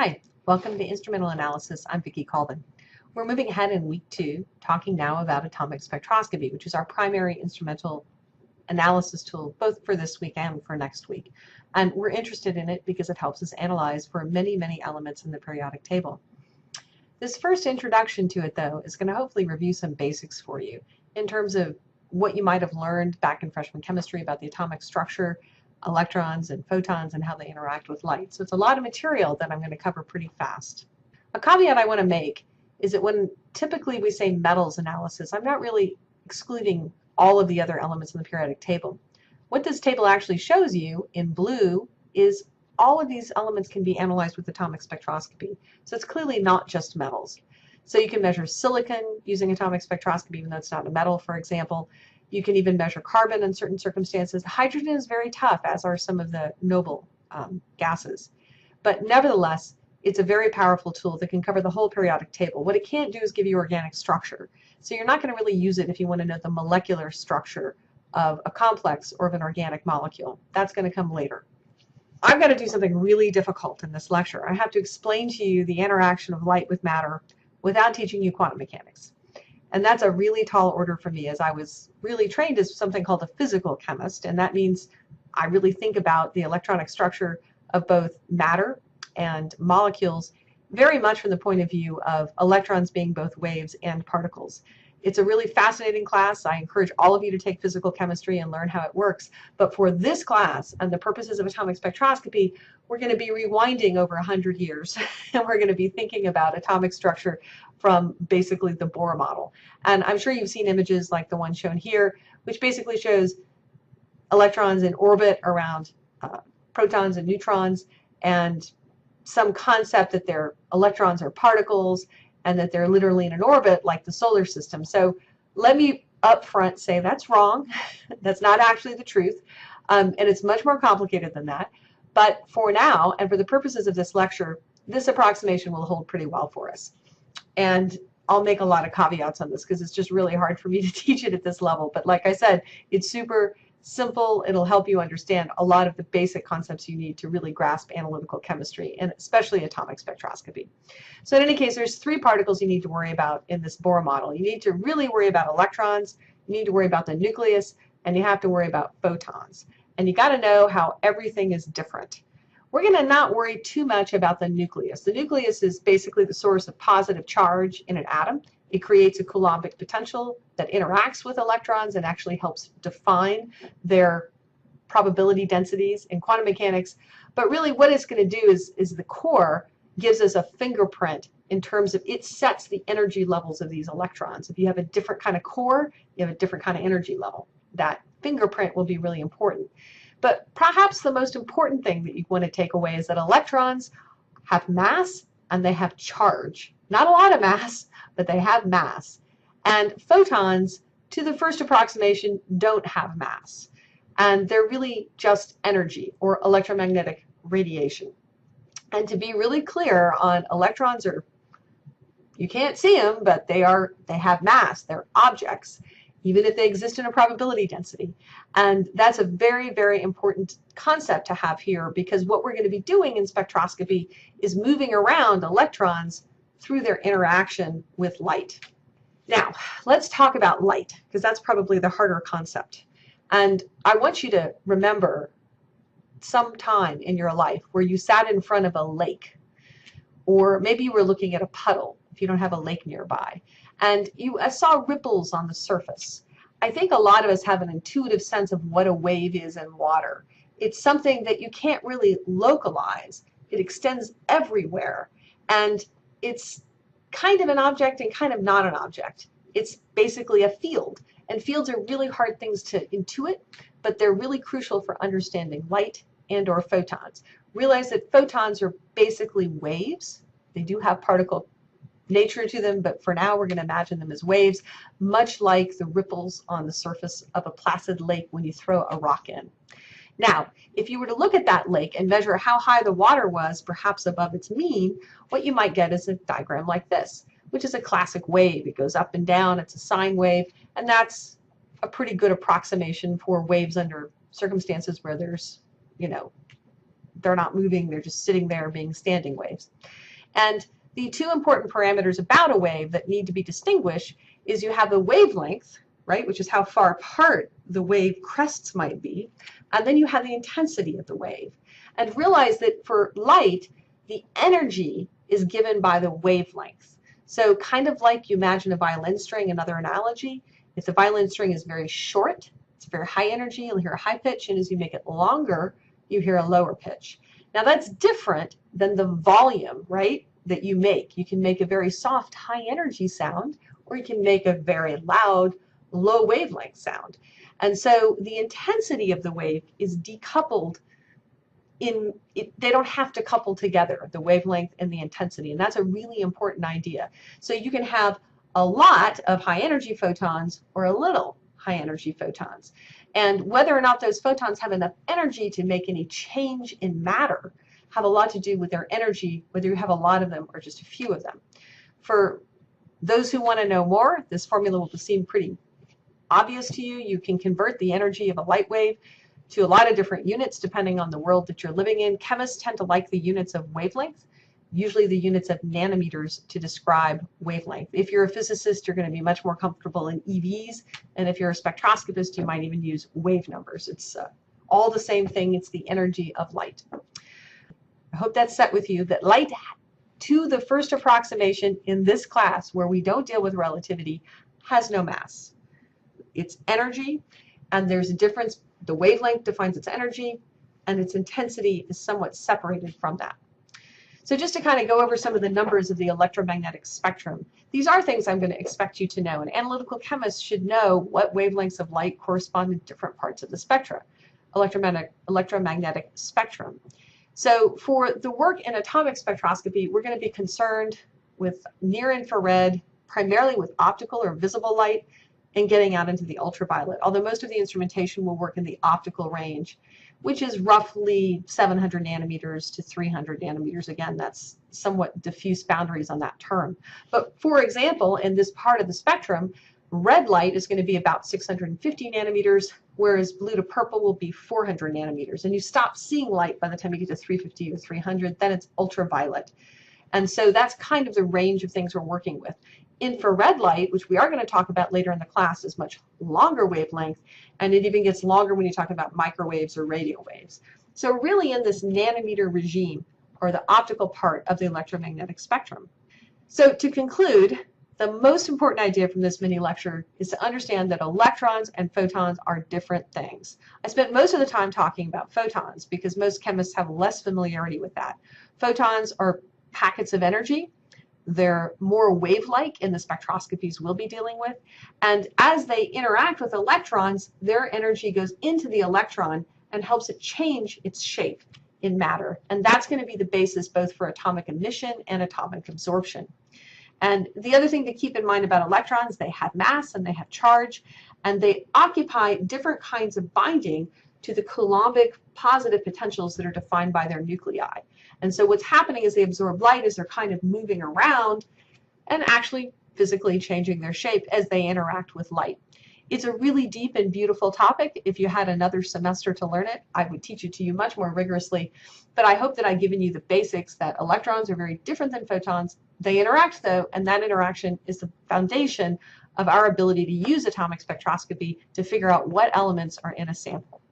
Hi, welcome to Instrumental Analysis. I'm Vicki Colvin. We're moving ahead in week 2, talking now about atomic spectroscopy, which is our primary instrumental analysis tool, both for this week and for next week. And we're interested in it because it helps us analyze for many, many elements in the periodic table. This first introduction to it, though, is going to hopefully review some basics for you in terms of what you might have learned back in freshman chemistry about the atomic structure, electrons and photons, and how they interact with light. So it's a lot of material that I'm going to cover pretty fast. A caveat I want to make is that when typically we say metals analysis, I'm not really excluding all of the other elements in the periodic table. What this table actually shows you in blue is all of these elements can be analyzed with atomic spectroscopy. So it's clearly not just metals. So you can measure silicon using atomic spectroscopy, even though it's not a metal, for example. You can even measure carbon in certain circumstances. Hydrogen is very tough, as are some of the noble gases. But nevertheless, it's a very powerful tool that can cover the whole periodic table. What it can't do is give you organic structure. So you're not going to really use it if you want to know the molecular structure of a complex or of an organic molecule. That's going to come later. I've got to do something really difficult in this lecture. I have to explain to you the interaction of light with matter without teaching you quantum mechanics. And that's a really tall order for me, as I was really trained as something called a physical chemist, and that means I really think about the electronic structure of both matter and molecules very much from the point of view of electrons being both waves and particles. It's a really fascinating class. I encourage all of you to take physical chemistry and learn how it works. But for this class and the purposes of atomic spectroscopy, we're going to be rewinding over 100 years, and we're going to be thinking about atomic structure from basically the Bohr model. And I'm sure you've seen images like the one shown here, which basically shows electrons in orbit around protons and neutrons, and some concept that their electrons are particles and that they're literally in an orbit like the solar system. So let me up front say that's wrong. That's not actually the truth. And it's much more complicated than that. But for now, and for the purposes of this lecture, this approximation will hold pretty well for us. And I'll make a lot of caveats on this because it's just really hard for me to teach it at this level. But like I said, it's super simple. It'll help you understand a lot of the basic concepts you need to really grasp analytical chemistry, and especially atomic spectroscopy. So in any case, there's 3 particles you need to worry about in this Bohr model. You need to really worry about electrons, you need to worry about the nucleus, and you have to worry about photons. And you got to know how everything is different. We're going to not worry too much about the nucleus. The nucleus is basically the source of positive charge in an atom. It creates a Coulombic potential that interacts with electrons and actually helps define their probability densities in quantum mechanics. But really what it's going to do is the core gives us a fingerprint in terms of it sets the energy levels of these electrons. If you have a different kind of core, you have a different kind of energy level. That fingerprint will be really important. But perhaps the most important thing that you want to take away is that electrons have mass and they have charge. Not a lot of mass, but they have mass. And photons, to the first approximation, don't have mass. And they're really just energy or electromagnetic radiation. And to be really clear on electrons, you can't see them, but they have mass. They're objects, even if they exist in a probability density. And that's a very, very important concept to have here, because what we're going to be doing in spectroscopy is moving around electrons through their interaction with light. Now, let's talk about light, because that's probably the harder concept. And I want you to remember some time in your life where you sat in front of a lake, or maybe you were looking at a puddle if you don't have a lake nearby, and you saw ripples on the surface. I think a lot of us have an intuitive sense of what a wave is in water. It's something that you can't really localize. It extends everywhere, and it's kind of an object and kind of not an object. It's basically a field, and fields are really hard things to intuit, but they're really crucial for understanding light and or photons. Realize that photons are basically waves. They do have particle nature to them, but for now we're going to imagine them as waves, much like the ripples on the surface of a placid lake when you throw a rock in. Now, if you were to look at that lake and measure how high the water was, perhaps above its mean, what you might get is a diagram like this, which is a classic wave. It goes up and down, it's a sine wave, and that's a pretty good approximation for waves under circumstances where there's, they're not moving, they're just sitting there being standing waves. And the two important parameters about a wave that need to be distinguished is you have the wavelength, right, which is how far apart the wave crests might be, and then you have the intensity of the wave. And realize that for light, the energy is given by the wavelength. So kind of like you imagine a violin string, another analogy. If the violin string is very short, it's very high energy, you'll hear a high pitch, and as you make it longer, you hear a lower pitch. Now that's different than the volume, right, that you make. You can make a very soft, high energy sound, or you can make a very loud, low wavelength sound. And so the intensity of the wave is decoupled they don't have to couple together, the wavelength and the intensity, and that's a really important idea. So you can have a lot of high energy photons or a little high energy photons, and whether or not those photons have enough energy to make any change in matter have a lot to do with their energy, whether you have a lot of them or just a few of them. For those who want to know more, this formula will seem pretty obvious to you. You can convert the energy of a light wave to a lot of different units depending on the world that you're living in. Chemists tend to like the units of wavelength, usually the units of nanometers to describe wavelength. If you're a physicist, you're going to be much more comfortable in EVs, and if you're a spectroscopist, you might even use wave numbers. It's all the same thing. It's the energy of light. I hope that's set with you, that light, to the first approximation in this class where we don't deal with relativity, has no mass. It's energy, and there's a difference. The wavelength defines its energy, and its intensity is somewhat separated from that. So just to kind of go over some of the numbers of the electromagnetic spectrum, these are things I'm going to expect you to know. And analytical chemists should know what wavelengths of light correspond to different parts of the spectra, electromagnetic spectrum. So for the work in atomic spectroscopy, we're going to be concerned with near infrared, primarily with optical or visible light, and getting out into the ultraviolet, although most of the instrumentation will work in the optical range, which is roughly 700 nanometers to 300 nanometers. Again, that's somewhat diffuse boundaries on that term. But for example, in this part of the spectrum, red light is going to be about 650 nanometers, whereas blue to purple will be 400 nanometers. And you stop seeing light by the time you get to 350 or 300, then it's ultraviolet. And so that's kind of the range of things we're working with. Infrared light, which we are going to talk about later in the class, is much longer wavelength, and it even gets longer when you talk about microwaves or radio waves. So really in this nanometer regime, or the optical part of the electromagnetic spectrum. So to conclude, the most important idea from this mini lecture is to understand that electrons and photons are different things. I spent most of the time talking about photons because most chemists have less familiarity with that. Photons are packets of energy. They're more wave-like in the spectroscopies we'll be dealing with. And as they interact with electrons, their energy goes into the electron and helps it change its shape in matter. And that's going to be the basis both for atomic emission and atomic absorption. And the other thing to keep in mind about electrons, they have mass and they have charge, and they occupy different kinds of binding to the Coulombic positive potentials that are defined by their nuclei. And so what's happening as they absorb light is they're kind of moving around and actually physically changing their shape as they interact with light. It's a really deep and beautiful topic. If you had another semester to learn it, I would teach it to you much more rigorously. But I hope that I've given you the basics that electrons are very different than photons. They interact though, and that interaction is the foundation of our ability to use atomic spectroscopy to figure out what elements are in a sample.